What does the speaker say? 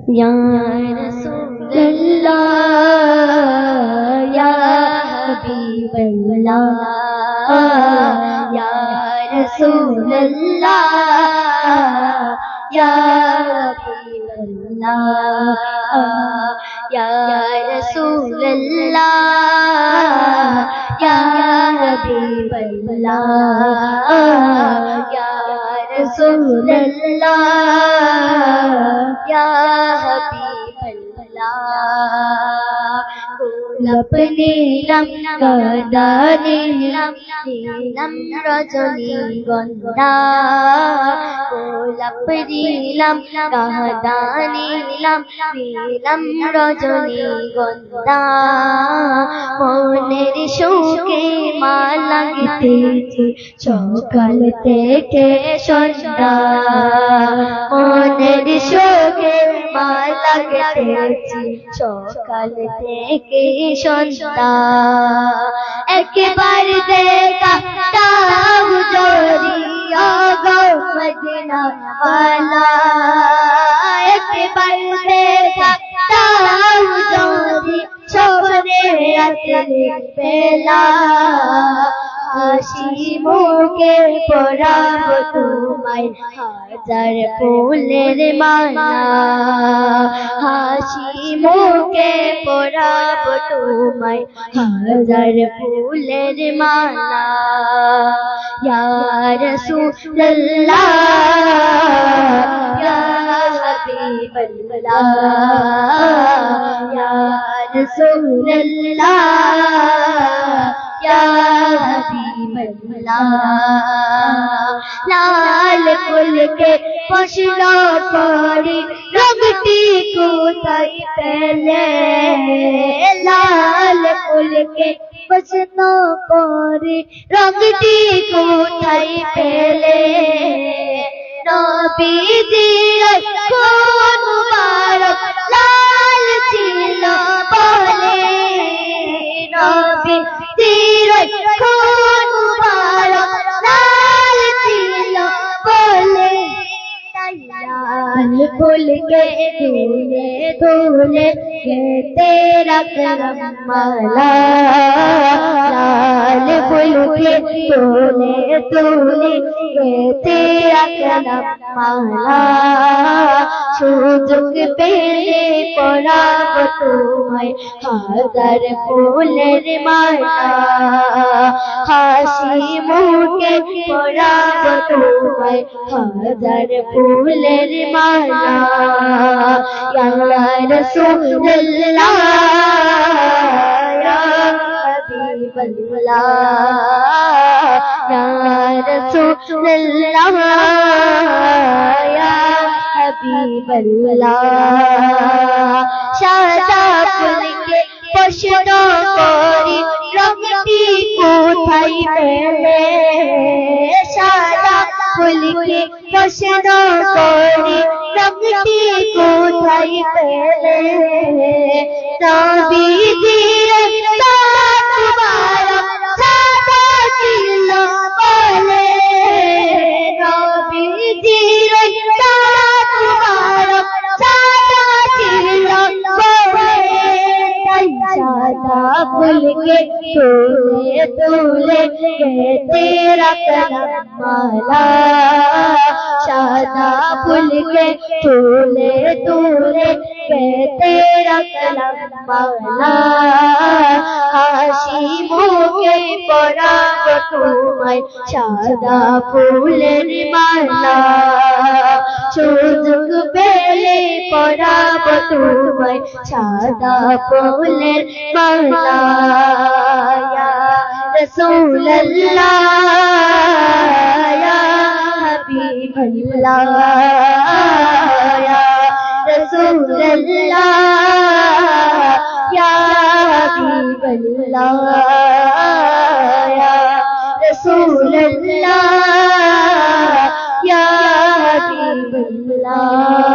या रसूलल्लाह या हबीबल्लाह या रसूलल्लाह या हबीबल्लाह या रसूलल्लाह या हबीबल्लाह या रसूलल्लाह या हबीबल्लाह গোলাপনি নীলম গদা নীলম নীলম রজনী গন্ধা গোলাপ নীলম গদা নীলম নীলম রজনী গন্ধা মনের শোকে মালা গেঁথেছি সকাল থেকে সন্ধ্যা মনের শোকে মালা গেঁথেছি সকাল থেকে সন্ধ্যা একবার দেখা তাও জরিয়া গো মদিনা वाला একবার দেখা তাও জরি স্বপ্নে আসলে বেলা হাসি মুখে পরাব তোমায় হাজার ফুলের মালা হাসি মুখে পরাব তোমায় হাজার ফুলের মালা ইয়া রাসূলুল্লাহ ইয়া হাবিবাল্লাহ ইয়া রাসূলুল্লাহ या हबीबल्लाह लाल फूल के पशनो पड़ी रंगटी कोताई पहले लाल फूल के पशनो पड़ी रंगटी कोताई पहले नबी जी खून मुबारक लाल चिल्ला बोले नबी खून मुबारक लाल चिल्ला बोले लाल फूल के धूले धूले तेरा करम माला लाल फूल के धूले धूले तेरा करम माला সুযোগ পেলে পরাব তোমায় হাজার ফুলের মালা হাসি মুখে পরাব তোমায় হাজার ফুলের মালা ইয়া রাসূলুল্লাহ ইয়া হাবিবাল্লাহ ইয়া রাসূলুল্লাহ ইয়া हबीबल्लाह सादा फूल के पशनो करी रंगटी कोथाई पेले सादा फूल के पशनो करी रंगटी कोथाई पेले नबी जी मुबारक सादा चिल्ला बोले नबी जी फूल के तोले तोले तेरा करम माला सादा फूल के तोले तोले तेरा करम माला हासि मुखे पराब तुम्हाय सादा फूलेर माला সুযোগ পেলে পরাব তোমায় সাদা ফুলের মালা ইয়া রাসূলুল্লাহ ইয়া হাবিবাল্লাহ ইয়া রাসূলুল্লাহ ইয়া হাবিবাল্লাহ ইয়া রাসূলুল্লাহ ইয়া হাবিবাল্লাহ